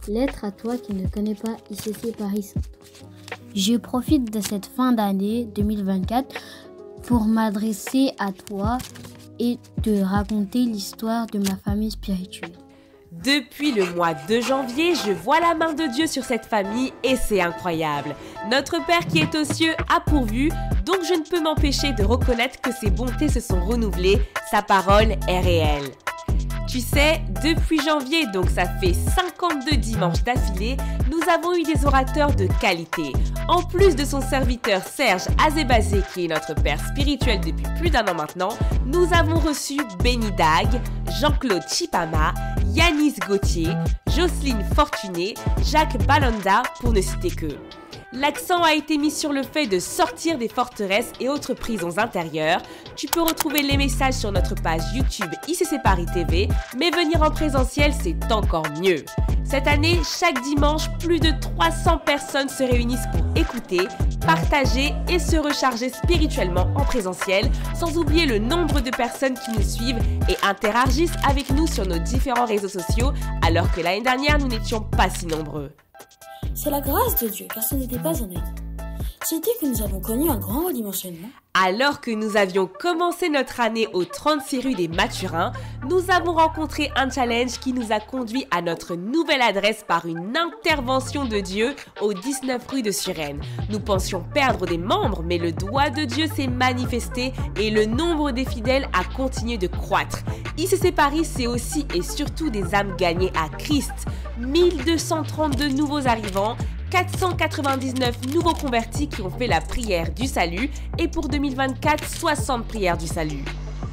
Lettre à toi qui ne connais pas ICC Paris Saint-Ouen. Je profite de cette fin d'année 2024 pour m'adresser à toi et te raconter l'histoire de ma famille spirituelle. Depuis le mois de janvier, je vois la main de Dieu sur cette famille et c'est incroyable. Notre Père qui est aux cieux a pourvu, donc je ne peux m'empêcher de reconnaître que ses bontés se sont renouvelées, sa parole est réelle. Tu sais, depuis janvier, donc ça fait 52 dimanches d'affilée, nous avons eu des orateurs de qualité. En plus de son serviteur Serge Azébazé, qui est notre père spirituel depuis plus d'1 an maintenant, nous avons reçu Benny Dag, Jean-Claude Chipama, Yanis Gauthier, Jocelyne Fortuné, Jacques Balanda, pour ne citer qu'eux. L'accent a été mis sur le fait de sortir des forteresses et autres prisons intérieures. Tu peux retrouver les messages sur notre page YouTube ICC Paris TV, mais venir en présentiel, c'est encore mieux. Cette année, chaque dimanche, plus de 300 personnes se réunissent pour écouter, partager et se recharger spirituellement en présentiel, sans oublier le nombre de personnes qui nous suivent et interagissent avec nous sur nos différents réseaux sociaux, alors que l'année dernière, nous n'étions pas si nombreux. C'est la grâce de Dieu, car ce n'était pas un acquis. C'était que nous avons connu un grand redimensionnement. Alors que nous avions commencé notre année aux 36 rues des Mathurins, nous avons rencontré un challenge qui nous a conduit à notre nouvelle adresse par une intervention de Dieu aux 19 rues de Suresnes. Nous pensions perdre des membres, mais le doigt de Dieu s'est manifesté et le nombre des fidèles a continué de croître. ICC Paris, c'est aussi et surtout des âmes gagnées à Christ. 1232 nouveaux arrivants, 499 nouveaux convertis qui ont fait la prière du salut et pour 2024, 60 prières du salut.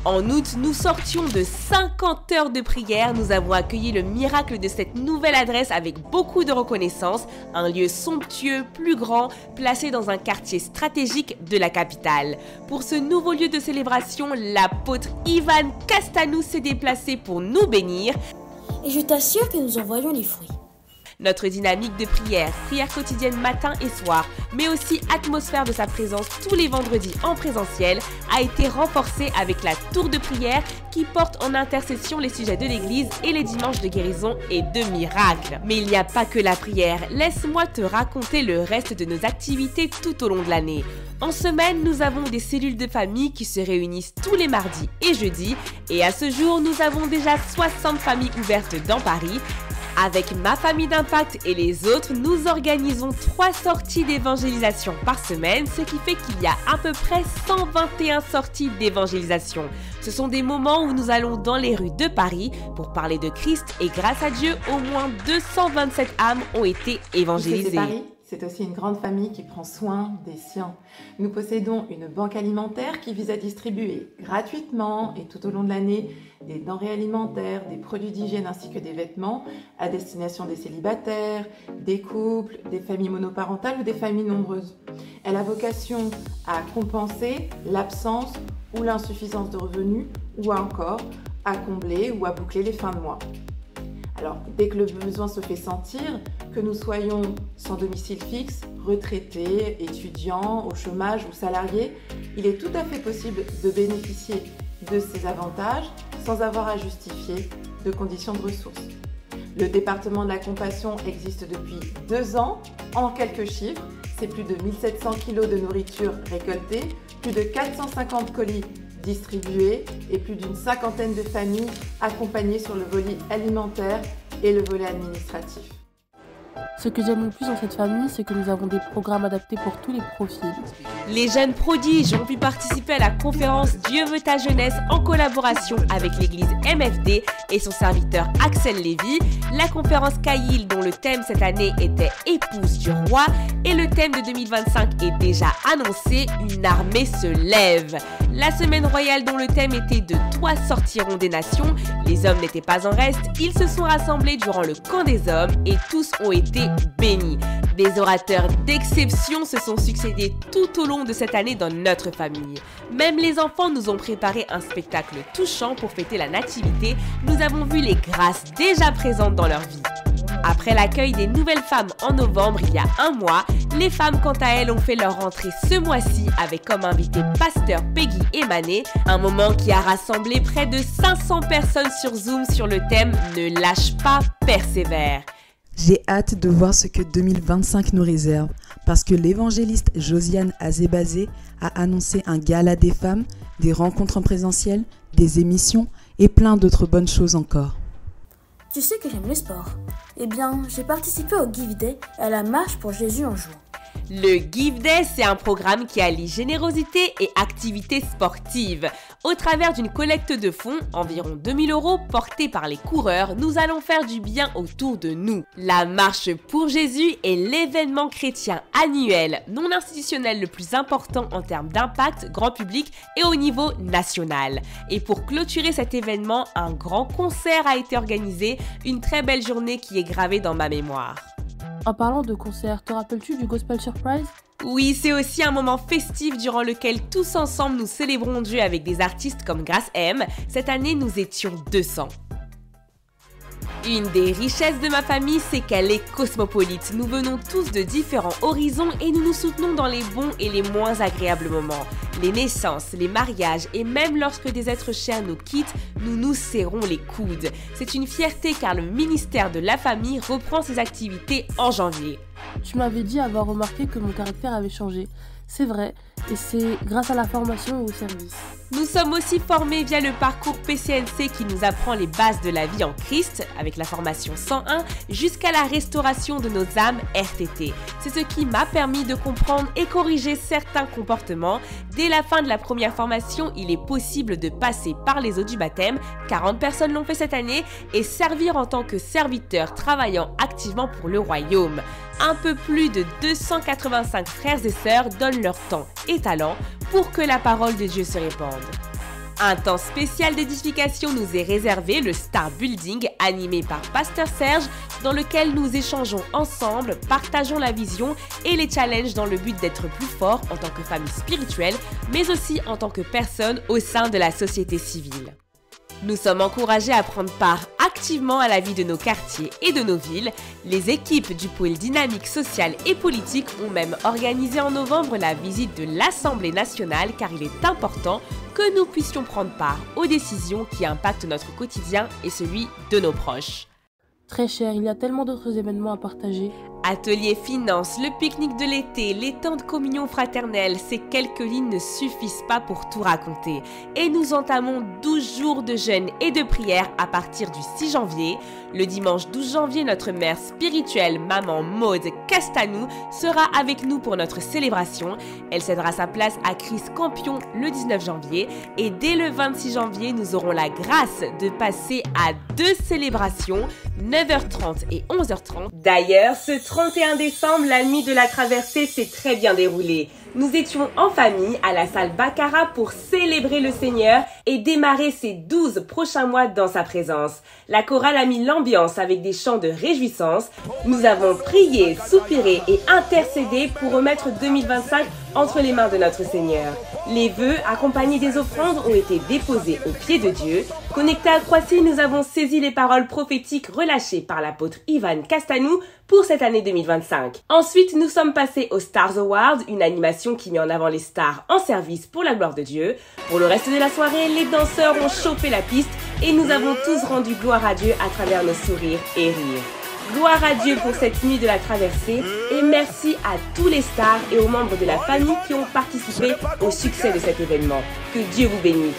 En août, nous sortions de 50 heures de prière. Nous avons accueilli le miracle de cette nouvelle adresse avec beaucoup de reconnaissance. Un lieu somptueux, plus grand, placé dans un quartier stratégique de la capitale. Pour ce nouveau lieu de célébration, l'apôtre Ivan Castanou s'est déplacé pour nous bénir. Et je t'assure que nous en voyons les fruits. Notre dynamique de prière quotidienne matin et soir, mais aussi atmosphère de sa présence tous les vendredis en présentiel, a été renforcée avec la tour de prière qui porte en intercession les sujets de l'église et les dimanches de guérison et de miracles. Mais il n'y a pas que la prière, laisse-moi te raconter le reste de nos activités tout au long de l'année. En semaine, nous avons des cellules de famille qui se réunissent tous les mardis et jeudis, et à ce jour, nous avons déjà 60 familles ouvertes dans Paris. Avec ma famille d'impact et les autres, nous organisons 3 sorties d'évangélisation par semaine, ce qui fait qu'il y a à peu près 121 sorties d'évangélisation. Ce sont des moments où nous allons dans les rues de Paris pour parler de Christ et grâce à Dieu, au moins 227 âmes ont été évangélisées. Paris, c'est aussi une grande famille qui prend soin des siens. Nous possédons une banque alimentaire qui vise à distribuer gratuitement et tout au long de l'année des denrées alimentaires, des produits d'hygiène ainsi que des vêtements à destination des célibataires, des couples, des familles monoparentales ou des familles nombreuses. Elle a vocation à compenser l'absence ou l'insuffisance de revenus ou encore à combler ou à boucler les fins de mois. Alors, dès que le besoin se fait sentir, que nous soyons sans domicile fixe, retraités, étudiants, au chômage ou salariés, il est tout à fait possible de bénéficier de ces avantages sans avoir à justifier de conditions de ressources. Le département de la compassion existe depuis 2 ans. En quelques chiffres, c'est plus de 1700 kg de nourriture récoltée, plus de 450 colis distribués et plus d'une 50aine de familles accompagnées sur le volet alimentaire et le volet administratif. Ce que j'aime le plus dans cette famille, c'est que nous avons des programmes adaptés pour tous les profils. Les jeunes prodiges ont pu participer à la conférence Dieu veut ta jeunesse en collaboration avec l'église MFD et son serviteur Axel Lévy, la conférence Caïl dont le thème cette année était Épouse du roi et le thème de 2025 est déjà annoncé, une armée se lève. La semaine royale dont le thème était de Toi sortiront des nations, les hommes n'étaient pas en reste, ils se sont rassemblés durant le camp des hommes et tous ont été bénis. Des orateurs d'exception se sont succédés tout au long de cette année dans notre famille. Même les enfants nous ont préparé un spectacle touchant pour fêter la nativité. Nous avons vu les grâces déjà présentes dans leur vie. Après l'accueil des nouvelles femmes en novembre il y a 1 mois, les femmes quant à elles ont fait leur entrée ce mois-ci avec comme invité pasteur Peggy et Mané, un moment qui a rassemblé près de 500 personnes sur Zoom sur le thème « Ne lâche pas, persévère ». J'ai hâte de voir ce que 2025 nous réserve, parce que l'évangéliste Josiane Azebazé a annoncé un gala des femmes, des rencontres en présentiel, des émissions et plein d'autres bonnes choses encore. Tu sais que j'aime le sport. Eh bien, j'ai participé au Give Day et à la marche pour Jésus en juin. Le Give Day, c'est un programme qui allie générosité et activité sportive. Au travers d'une collecte de fonds, environ 2000 € portés par les coureurs, nous allons faire du bien autour de nous. La marche pour Jésus est l'événement chrétien annuel, non institutionnel le plus important en termes d'impact grand public et au niveau national. Et pour clôturer cet événement, un grand concert a été organisé, une très belle journée qui est gravée dans ma mémoire. En parlant de concert, te rappelles-tu du Gospel Surprise ? Oui, c'est aussi un moment festif durant lequel tous ensemble nous célébrons Dieu avec des artistes comme Grace M. Cette année, nous étions 200. Une des richesses de ma famille, c'est qu'elle est cosmopolite. Nous venons tous de différents horizons et nous nous soutenons dans les bons et les moins agréables moments. Les naissances, les mariages et même lorsque des êtres chers nous quittent, nous nous serrons les coudes. C'est une fierté car le ministère de la famille reprend ses activités en janvier. Tu m'avais dit avoir remarqué que mon caractère avait changé. C'est vrai, et c'est grâce à la formation et au service. Nous sommes aussi formés via le parcours PCNC qui nous apprend les bases de la vie en Christ, avec la formation 101, jusqu'à la restauration de nos âmes RTT. C'est ce qui m'a permis de comprendre et corriger certains comportements. Dès la fin de la première formation, il est possible de passer par les eaux du baptême, 40 personnes l'ont fait cette année, et servir en tant que serviteur travaillant activement pour le royaume. Un peu plus de 285 frères et sœurs donnent leur temps et talent pour que la parole de Dieu se répande. Un temps spécial d'édification nous est réservé, le Star Building, animé par Pasteur Serge, dans lequel nous échangeons ensemble, partageons la vision et les challenges dans le but d'être plus forts en tant que famille spirituelle, mais aussi en tant que personne au sein de la société civile. Nous sommes encouragés à prendre part activement à la vie de nos quartiers et de nos villes. Les équipes du pôle dynamique sociale et politique ont même organisé en novembre la visite de l'Assemblée nationale car il est important que nous puissions prendre part aux décisions qui impactent notre quotidien et celui de nos proches. Très cher, il y a tellement d'autres événements à partager. Atelier finance, le pique-nique de l'été, les temps de communion fraternelle, ces quelques lignes ne suffisent pas pour tout raconter. Et nous entamons 12 jours de jeûne et de prière à partir du 6 janvier. Le dimanche 12 janvier, notre mère spirituelle, maman Maude Castanou, sera avec nous pour notre célébration. Elle cédera sa place à Chris Campion le 19 janvier. Et dès le 26 janvier, nous aurons la grâce de passer à 2 célébrations, 9h30 et 11h30. D'ailleurs, ce 31 décembre, la nuit de la traversée s'est très bien déroulée. Nous étions en famille à la salle Baccarat pour célébrer le Seigneur et démarrer ces 12 prochains mois dans sa présence. La chorale a mis l'ambiance avec des chants de réjouissance. Nous avons prié, soupiré et intercédé pour remettre 2025 entre les mains de notre Seigneur. Les vœux accompagnés des offrandes ont été déposés aux pieds de Dieu. Connectés à Croissy, nous avons saisi les paroles prophétiques relâchées par l'apôtre Ivan Castanou pour cette année 2025. Ensuite, nous sommes passés aux Stars Awards, une animation qui met en avant les stars en service pour la gloire de Dieu. Pour le reste de la soirée, les danseurs ont chauffé la piste et nous avons tous rendu gloire à Dieu à travers nos sourires et rires. Gloire à Dieu pour cette nuit de la traversée et merci à tous les stars et aux membres de la famille qui ont participé au succès de cet événement. Que Dieu vous bénisse.